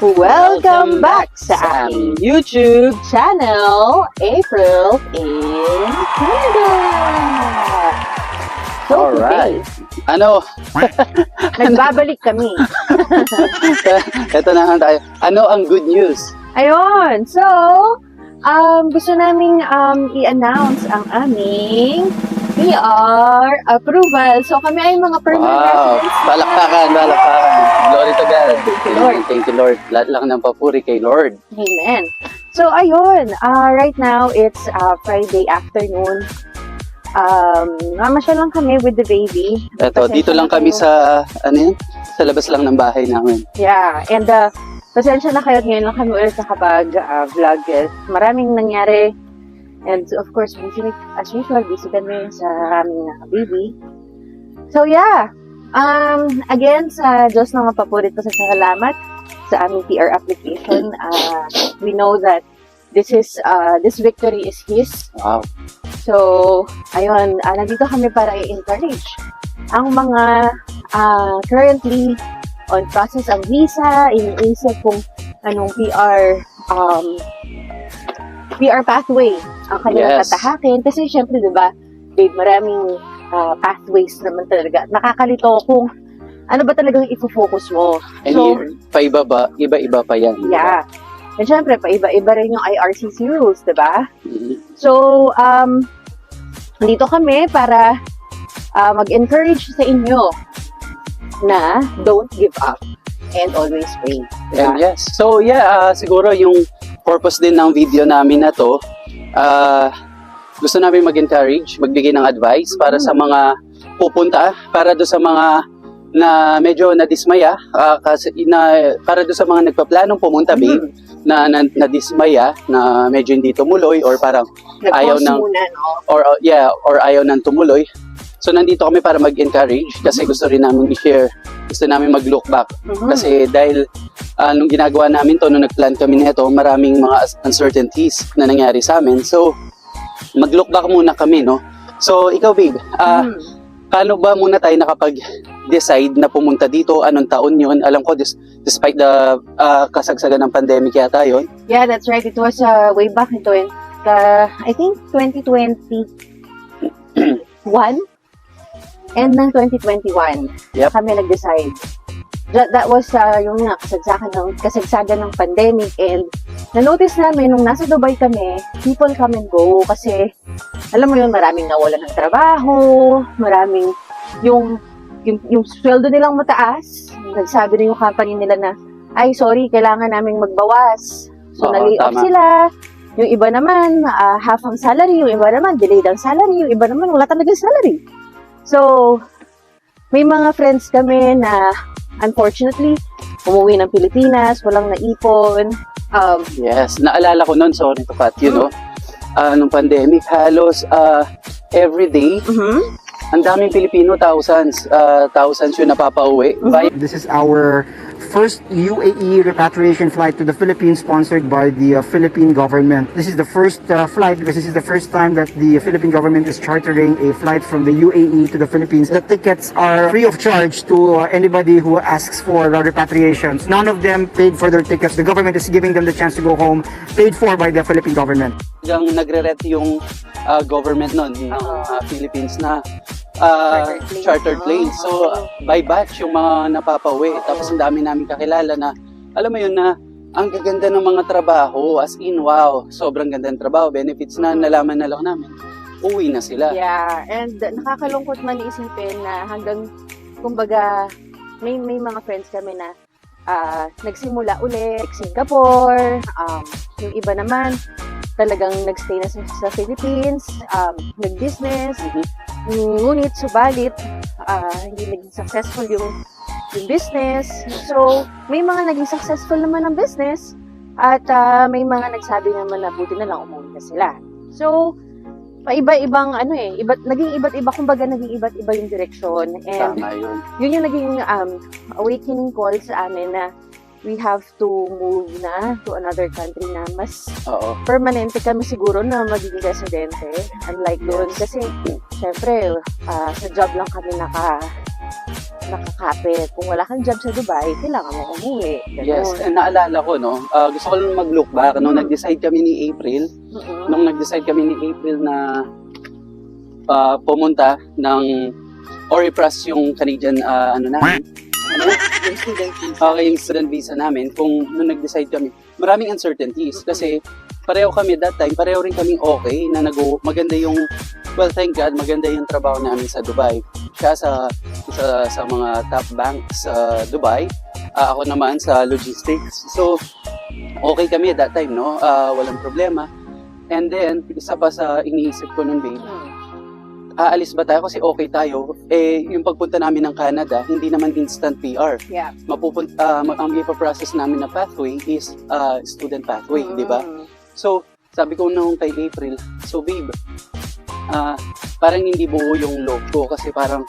Welcome back sa aming YouTube channel, April in Canada! So Alright. today, nagbabalik kami. Ito na nga tayo. Ano ang good news? Ayun, so, gusto naming i-announce ang aming PR approval. So kami ay mga permanent residents. Palakpakan. Glory to God. Thank you, Lord. Thank you, Lord. Lahat lang ng papuri kay Lord. Amen. So, ayun. Right now, it's Friday afternoon. Mamasyal lang kami with the baby. Ito, Pasensya dito lang na kami kayo. sa, sa labas lang ng bahay namin. Yeah. And, pasensya na kayo. Ngayon lang kami ulit nakapag-vlog. Maraming nangyari. And, of course, busy, as usual, busy kami sa aming baby. So, yeah. Again, sa Diyos na mapapurit ko sa salamat sa aming PR application. We know that this victory is His. Wow. So, ayun, nandito kami para i-encourage ang mga currently on process ang visa, iniisip kung anong PR pathway ang kanilang Yes. tatahakin. Kasi syempre, di ba, Dave, maraming pathways naman talaga. Nakakalito kung ano ba talagang i-focus mo. And So, iba-iba pa yan. di ba? yeah. And syempre, paiba-iba rin yung IRCC rules, di ba? Mhm. So, dito kami para mag-encourage sa inyo na don't give up and always pray. And Diba? yes. So yeah, siguro yung purpose din ng video namin na to, gusto namin mag-encourage, magbigay ng advice para sa mga pupunta, para do sa mga na medyo nadismaya, para do sa mga nagpaplanong pumunta, babe, na nadismaya, na medyo hindi tumuloy or parang ayaw Nag-pause ng muna, no? or ayaw nang tumuloy. So nandito kami para mag-encourage kasi gusto rin namin i-share, gusto namin mag-look back. Kasi dahil nung ginagawa namin to, nung nag-plan kami nito, maraming mga uncertainties na nangyari sa amin. So mag-look back muna kami, no? So ikaw, babe, paano ba muna tayo nakapag-decide na pumunta dito? Anong taon yun? Alam ko, despite the kasagsagan ng pandemic yata yun. Yeah, that's right. It was way back in I think 2021. End ng 2021. Yep. Kami nag-decide. That was yung nga, kasagsagan ng pandemic, and na-notice namin nung nasa Dubai kami, people come and go kasi alam mo yun, maraming nawalan ng trabaho, maraming yung sweldo nilang mataas. Nagsabi na yung company nila na, ay sorry, kailangan naming magbawas. So Oo, na-lay off tama. sila. Yung iba naman, half ang salary, yung iba naman, delayed ang salary, yung iba naman, wala talagang salary. So, may mga friends kami na unfortunately, umuwi ng Pilipinas, walang naipon. Yes, naalala ko nun, sorry to cut you, no? Nung pandemic, halos every day, ang daming Pilipino, thousands yung napapauwi. This is our first UAE repatriation flight to the Philippines sponsored by the Philippine government. This is the first flight because this is the first time that the Philippine government is chartering a flight from the UAE to the Philippines. The tickets are free of charge to anybody who asks for repatriations. None of them paid for their tickets. The government is giving them the chance to go home, paid for by the Philippine government. Hanggang nagre-ret yung government nun, ng Philippines na chartered plane. So, by batch yung mga napapauwi. Tapos ang dami namin kakilala na, alam mo yun na, ang gaganda ng mga trabaho. As in, wow, sobrang ganda ng trabaho. Benefits na nalaman na lang namin. Uwi na sila. Yeah, and nakakalungkot man isipin na hanggang, kumbaga, may mga friends kami na nagsimula ulit Singapore, yung iba naman talagang nagstay na sa Philippines, nag-business, ngunit subalit hindi naging successful yung business. So may mga naging successful naman ang business at may mga nagsabi naman na buti na lang umuwi na sila. So paiba-ibang naging iba't iba, kumbaga naging iba't iba yung direksyon, and Tama yun. yun yung naging awakening call sa amin na we have to move na to another country na mas Oo. permanente kami siguro na magiging residente, unlike doon kasi syempre sa job lang kami nakakapit. Kung wala kang job sa Dubai, kailangan mo umuwi. Ganun. Yes, and naalala ko, no, gusto ko lang mag-look back. Nung nag-decide kami ni April, na pumunta ng Oripras yung Canadian, namin. Yung student visa. Okay, yung student visa namin, nung nag-decide kami, maraming uncertainties kasi pareho kami that time, pareho rin kaming okay na maganda yung, well, thank God, maganda yung trabaho namin sa Dubai. Siya sa mga top banks sa Dubai, ako naman sa logistics. So, okay kami that time, no? Walang problema. And then, isa pa sa iniisip ko nun, babe, aalis ba tayo kasi okay tayo? Yung pagpunta namin ng Canada, hindi naman instant PR. Yeah. Ang ipaprocess namin na pathway is student pathway, di ba? So, sabi ko nung kay April, so babe, parang hindi buo yung loob ko kasi parang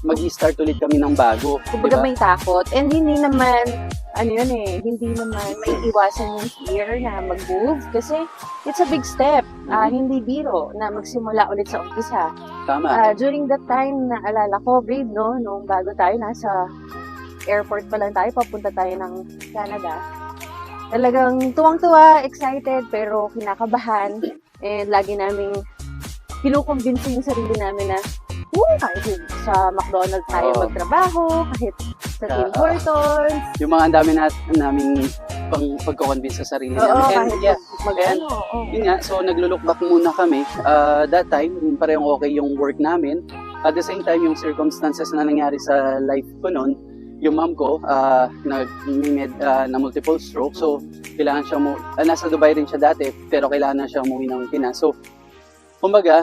mag-i-start ulit kami ng bago. Kumbaga Diba? may takot. And hindi naman, hindi naman may iwasan yung fear na mag-move kasi it's a big step. Hindi biro na magsimula ulit sa umpisa. Tama. During that time, naalala ko, babe, no, nung bago tayo, nasa airport pa lang tayo, papunta tayo ng Canada. Talagang tuwang-tuwa, excited, pero kinakabahan. And lagi naming kinukumbinsi yung sarili namin na kahit sa McDonald's tayo Oo. magtrabaho, kahit sa Tim Hortons. Yung mga ang dami namin pagko-convince sa sarili Oo, namin. And kahit mag-ano. yun nga, so naglo-look back muna kami. That time, parang okay yung work namin. At the same time, yung circumstances na nangyari sa life ko noon, yung mom ko, na multiple stroke. So, kailangan siya nasa Dubai rin siya dati, pero kailangan na siya umuwi ng Pinas. So, kumbaga,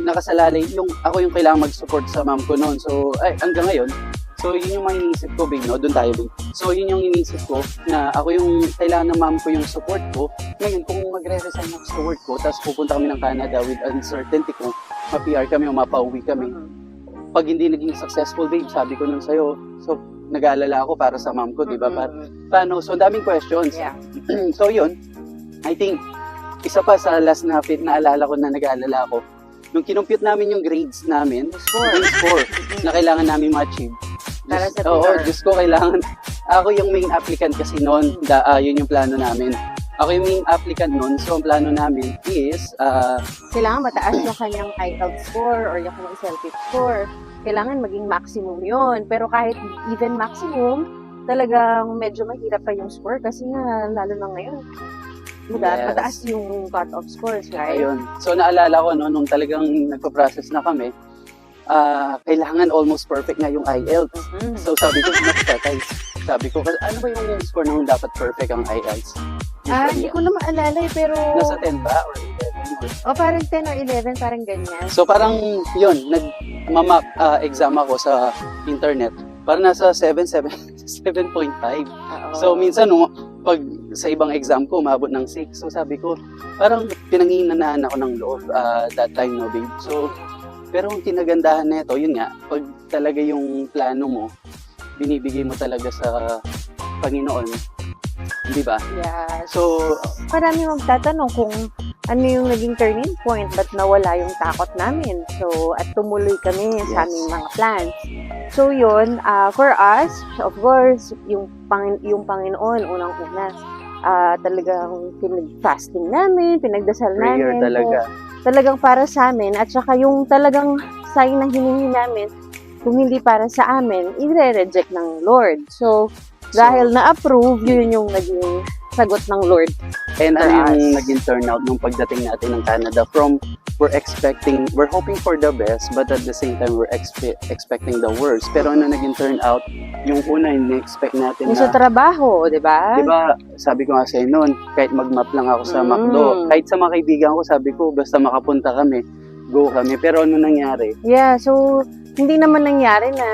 nakasalalay, ako yung kailangan mag-support sa mom ko noon. So, hanggang ngayon, so yun yung mga iniisip ko, babe, no? Doon tayo, babe. So, yun yung iniisip ko, na ako yung kailangan ng mom ko yung support ko. Ngayon, kung magre-resign ako sa work ko, tapos pupunta kami ng Canada with uncertainty kung ma-PR kami o mapauwi kami. Pag hindi naging successful, babe, sabi ko nun sa'yo, so, nag-aalala ako para sa mom ko, di ba? Paano? So, daming questions. Yeah. So, yun, I think, isa pa sa last na naalala ko na nag-aalala ko, nung kinumpute namin yung grades namin, yung score na kailangan namin ma-achieve. Para sa Oo, PR. Diyos ko, kailangan. Ako yung main applicant kasi noon, yun yung plano namin. Ako yung main applicant noon, so ang plano namin is, Kailangan mataas yung kanyang IELTS score or yung kanyang CELTIP score. Kailangan maging maximum yun. Pero kahit even maximum, talagang medyo mahirap pa yung score kasi nga, lalo na ngayon, mataas yung cut-off scores, right? ayun. So naalala ko, no, nung talagang nagpa-process na kami, kailangan almost perfect nga yung IELTS. So sabi ko, nakatay. Sabi ko, ano ba yung score nung dapat perfect ang IELTS? Hindi ko na maalala pero... Nasa 10 ba? Or 11? parang 10 or 11, parang ganyan. So parang yun, nag-mock exam ako sa internet. Parang nasa 7.5. So minsan, pag sa ibang exam ko, umabot ng 6. So sabi ko, parang pinanghinanaan ako ng loob that time, no, babe. So, pero ang kinagandahan nito, yun nga, pag talaga yung plano mo, binibigay mo talaga sa Panginoon. Di ba? Yeah. So, Marami magtatanong kung ano yung naging turning point, ba't nawala yung takot namin. So, at tumuloy kami sa Yes. aming mga plans. So, yun, for us, of course, yung Panginoon, unang-una, talagang pinag-fasting namin, pinagdasal prayer namin. talaga. Talagang para sa amin. At saka yung talagang sign na hiningi namin, kung hindi para sa amin, i-reject ng Lord. So, dahil na-approve, yun yung naging sagot ng Lord. And for ano yung us. naging turnout nung pagdating natin ng Canada? From, we're hoping for the best, but at the same time, we're expecting the worst. Pero ano naging turnout? Yung una, yung na-expect natin Yung na, sa trabaho, di ba? di ba, sabi ko nga sa'yo noon, kahit mag-map lang ako sa McDo, kahit sa mga kaibigan ko, sabi ko, basta makapunta kami, go kami. Pero ano nangyari? Yeah, so hindi naman nangyari na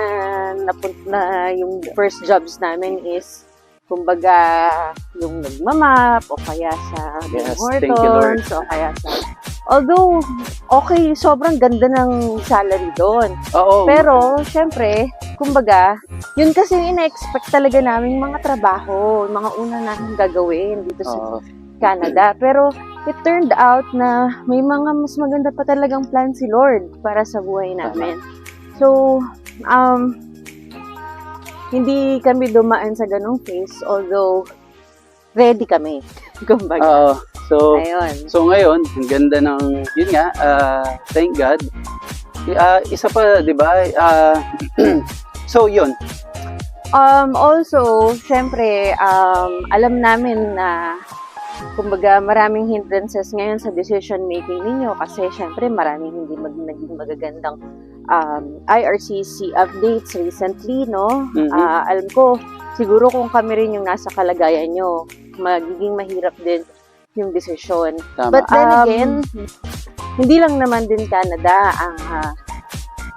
yung first jobs namin is kumbaga yung nagmamap o kaya sa Yes, Tim thank you, Lord. Hortons o kaya sa... Although, okay, sobrang ganda ng salary doon. Oo. Pero, syempre, kumbaga, yun kasi yung ina-expect talaga namin mga trabaho, mga una namin gagawin dito sa Oo. Canada. Pero, it turned out na may mga mas maganda pa talagang plan si Lord para sa buhay namin. So, hindi kami dumaan sa ganong phase, although ready kami. Kumbaga. Oo. Ayun. So ngayon, ang ganda ng, yun nga, thank God. Isa pa, di ba? So yun. Also, syempre, alam namin na kumbaga maraming hindrances ngayon sa decision making ninyo kasi syempre maraming hindi naging magagandang IRCC updates recently, no? Mhm. Alam ko, siguro kung kami rin yung nasa kalagayan nyo, magiging mahirap din yung desisyon. Tama. But then again, hindi lang naman din Canada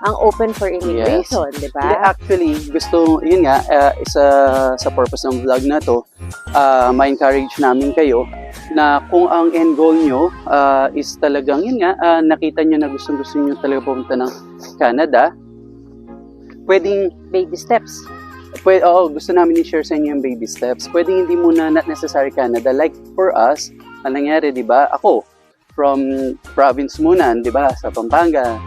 ang open for immigration, di Hindi, ba? actually, yun nga, isa sa purpose ng vlog na to, ma-encourage namin kayo na kung ang end goal nyo is talagang, yun nga, nakita nyo na gusto nyo talaga pumunta ng Canada, pwedeng, Baby steps. gusto namin i-share sa inyo yung baby steps. Pwedeng hindi muna not necessary Canada. Like for us, ang nangyari, di ba, ako, from province muna, di ba, sa Pampanga,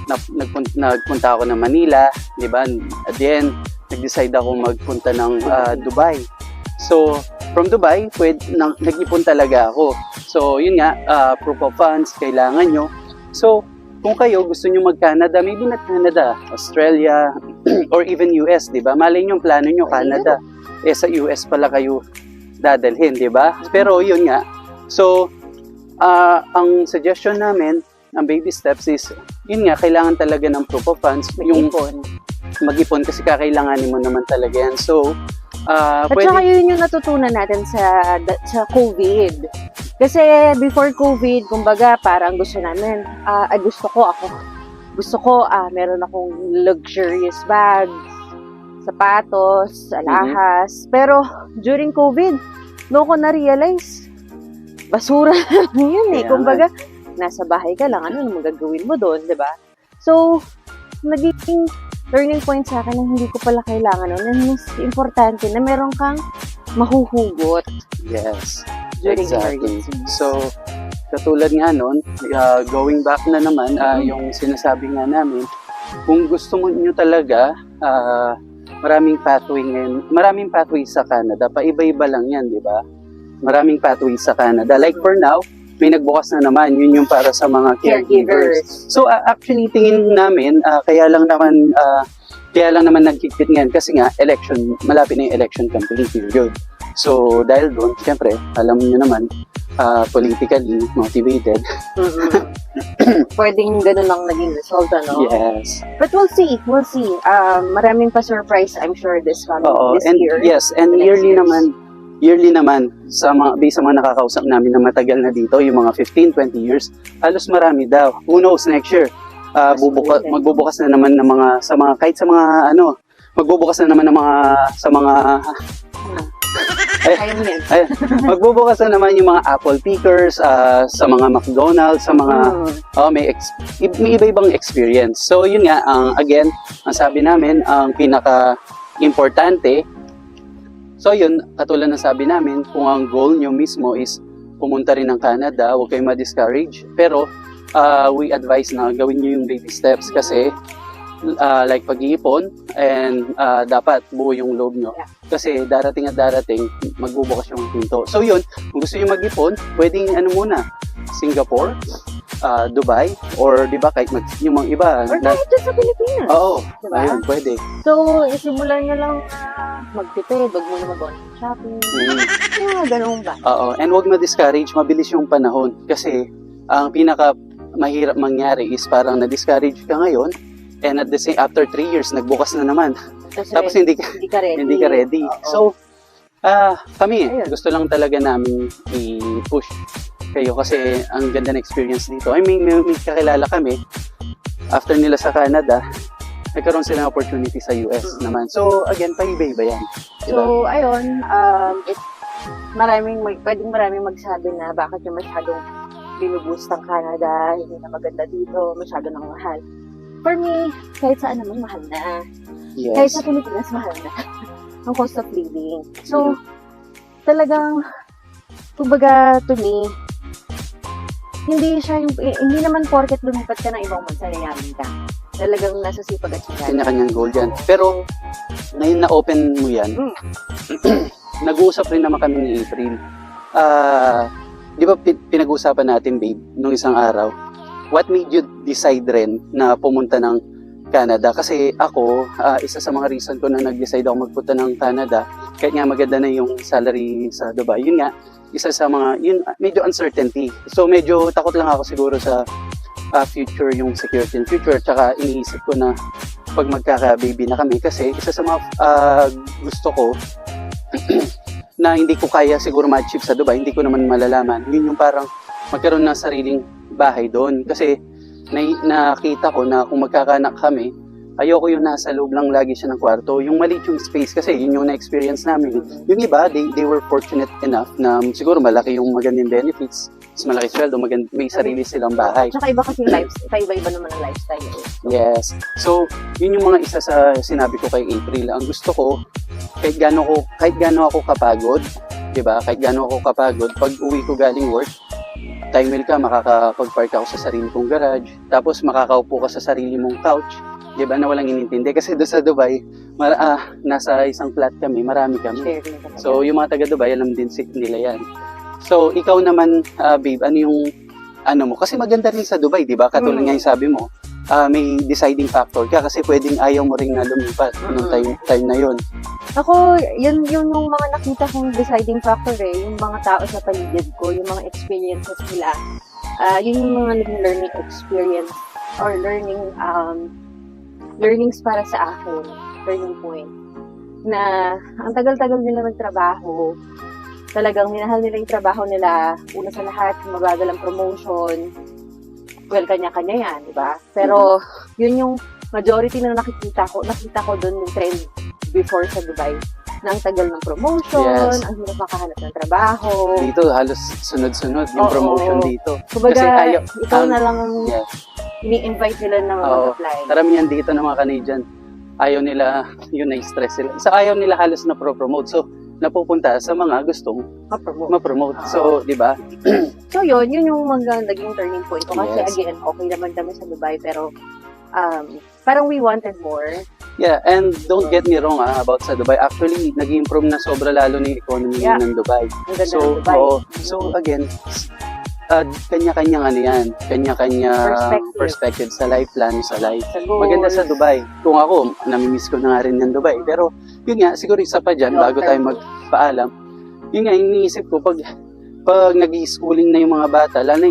nagpunta ako ng Manila, di ba? At the end, nag-decide ako magpunta ng Dubai. So, from Dubai, nag-ipon talaga ako. So, yun nga, proof of funds, kailangan nyo. So, kung kayo gusto nyo mag-Canada, maybe not Canada, Australia, or even US, di ba? Malay nyo yung plano nyo, Canada. Sa US pala kayo dadalhin, di ba? Pero yun nga. So, ang suggestion namin, ang baby steps is, yun nga, kailangan talaga ng proof of funds. Yung mag-ipon kasi kakailanganin mo naman talaga yan. So, At saka yun yung natutunan natin sa COVID. Kasi before COVID, kumbaga parang gusto namin, gusto ko, meron akong luxurious bags, sapatos, alahas. Pero during COVID, doon ko na-realize, basura lang yun eh. Kaya Kumbaga, nasa bahay ka lang, ano naman gagawin mo doon, di ba? So, naging turning point sa akin na hindi ko pala kailangan nun. And mas importante na meron kang mahuhugot yes. during Exactly. emergency. So, katulad nga nun, going back na naman, yung sinasabi nga namin, kung gusto mo nyo talaga, maraming pathway sa Canada. Paiba-iba lang yan, di ba? Maraming pathway sa Canada. Like for now, may nagbukas na naman, yun yung para sa mga caregivers. So actually tingin namin, kaya lang naman nagkikit ngayon kasi nga election, malapit na yung election campaign period. So dahil doon, syempre, alam niyo naman, politically motivated. Pwedeng ganun lang naging result, ano? Yes. But we'll see. Maraming pa-surprise, I'm sure, this year. Yes, and yearly naman sa mga nakakausap namin na matagal na dito, yung mga 15-20 years, halos marami daw. Who knows, next year, magbubukas na naman ng magbubukas na naman ng mga magbubukas na naman yung mga apple pickers, sa mga McDonald's, sa mga may iba-ibang experience. So yun nga, again, ang sabi namin, ang pinaka-importante. So yun, katulad ng sabi namin, kung ang goal nyo mismo is pumunta rin ng Canada, huwag kayong ma-discourage. Pero we advise na gawin nyo yung baby steps kasi like pag-iipon and dapat buo yung loob nyo. Kasi darating at darating, magbubukas yung pinto. So yun, kung gusto nyo mag-ipon, pwedeng muna, Singapore, Dubai, or di ba kahit yung mga iba. Or kahit dyan sa Pilipinas. Oo, diba? ayun, pwede. So, isimulan nyo lang magtipid, wag muna mag-online shopping. Yung mga ganun ba? Oo, and huwag ma-discourage, mabilis yung panahon. Kasi ang pinaka mahirap mangyari is parang na-discourage ka ngayon, and at the same, after 3 years, nagbukas na naman. Tapos hindi ka ready. So, kami, gusto lang talaga namin i-push kayo kasi ang ganda na experience dito. I mean, may kakilala kami, after nila sa Canada, nagkaroon sila ng opportunity sa US naman. So, again, paiba-iba yan. Diba? So, ayun, pwedeng maraming magsabi na bakit yung masyadong binuboost ang Canada, hindi na maganda dito, masyado nang mahal. For me, kahit saan naman mahal na. Yes. Kahit sa Pilipinas, mahal na. Ang cost of living. So, talagang, kumbaga, to me, hindi naman porket lumipat ka ng ibang bansa, yayaman ka. Talagang nasa sipag at siya. Kanya-kanyang goal yan. Pero, ngayon na-open mo yan, nag-uusap rin naman kami ni April. Di ba pinag-uusapan natin, babe, nung isang araw, what made you decide rin na pumunta ng Canada? Kasi ako, isa sa mga reason ko na nag-decide ako magpunta ng Canada, kahit nga maganda na yung salary sa Dubai, yun nga, isa sa mga, yun, medyo uncertainty. So medyo takot lang ako siguro sa future, yung security in future, tsaka iniisip ko na pag magkaka-baby na kami, kasi isa sa mga gusto ko, na hindi ko kaya siguro ma-achieve sa Dubai, hindi ko naman malalaman. Yun yung parang magkaroon ng sariling bahay doon. Kasi nakita ko na kung magkakanak kami, ayoko yung nasa loob lang lagi siya ng kwarto. Yung maliit yung space kasi yun yung na-experience namin. Yung iba, they were fortunate enough na siguro malaki yung magandang benefits, mas malaki sweldo, may sarili silang bahay. Tsaka iba kasi yung lifestyle, iba naman ang lifestyle. Yes. So, yun yung mga isa sa sinabi ko kay April. Ang gusto ko, kahit gaano ako kapagod, 'di ba? Kahit gaano ako kapagod, pag uwi ko galing work, time will ka, makakapag-park ako sa sarili kong garage, tapos makakaupo ka sa sarili mong couch, 'di ba? Na walang inintindi kasi doon sa Dubai, nasa isang flat kami, marami kami. So, yung mga taga Dubai, alam din nila 'yan. So, ikaw naman, babe, ano yung mo? Kasi maganda rin sa Dubai, 'di ba? Katulad nga yung sabi mo, may deciding factor ka kasi pwedeng ayaw mo rin na lumipat nung time na yon. Ako, yun yung mga nakita kong deciding factor yung mga tao sa paligid ko, yung mga experiences nila. Yun yung mga naging learning experience or learnings para sa akin, learning point. Na ang tagal-tagal nila nagtrabaho, talagang minahal nila yung trabaho nila, una sa lahat, mabagal ang promotion, well, kanya-kanya yan, di ba? Pero, yun yung majority na nakita ko doon yung trend before sa Dubai, na ang tagal ng promotion, Yes. ang hirap makahanap ng trabaho. Dito halos sunod-sunod yung Oo. promotion dito. Kumbaga, ikaw ang- na lang ang Yes. ini-invite nila na Oo. mag-apply. Karamihan dito ng mga Canadian, ayaw nila, yun na-stress sila. So ayaw nila halos na pro-promote. So napupunta sa mga gustong ma-promote. So, di ba? So yun yung mga naging turning point ko. Kasi Yes. again, okay naman kami sa Dubai, pero parang we wanted more. Yeah, and don't get me wrong about sa Dubai. Actually, nag-improve na sobra lalo ng economy Yeah. ng Dubai. Ang ganda ng So, Dubai. oo. So again, kanya-kanyang yan. Kanya-kanya perspective sa life, plan sa life. Sa goals. Maganda sa Dubai. Kung ako, namimiss ko na nga rin ng Dubai. Pero, yun nga, siguro isa pa dyan, bago tayo magpaalam, yun nga, iniisip ko, pag nag-i-schooling na yung mga bata, lalo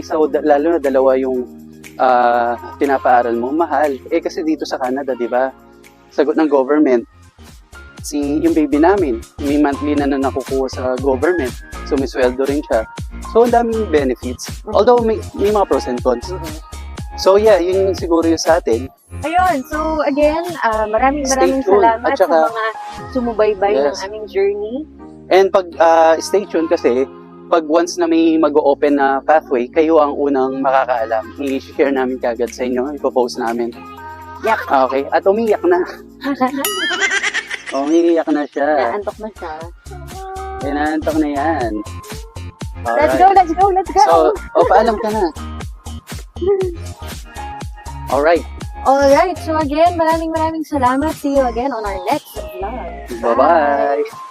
na dalawa yung pinapaaral mo, mahal. Kasi dito sa Canada, di ba, sagot ng government, yung baby namin, may monthly na nakukuha sa government. So, may sweldo rin siya. So, ang daming benefits. Although, may mga pros and cons. So, yeah, yun siguro yung sa atin. Ayun, so again, maraming Stay tuned. salamat At saka- sa mga sumubaybay ng Yes. aming journey. And pag stay tuned kasi, pag once na may mag-open na pathway, kayo ang unang makakaalam. I-share namin kagad sa inyo, ipopost namin. Yep. Okay, at umiyak na. Umiyak na siya. Naantok na siya. Inaantok na yan. Let's Alright. go! So, paalam ka na. Alright, Alright, so again, maraming salamat. See you again on our next vlog. bye-bye.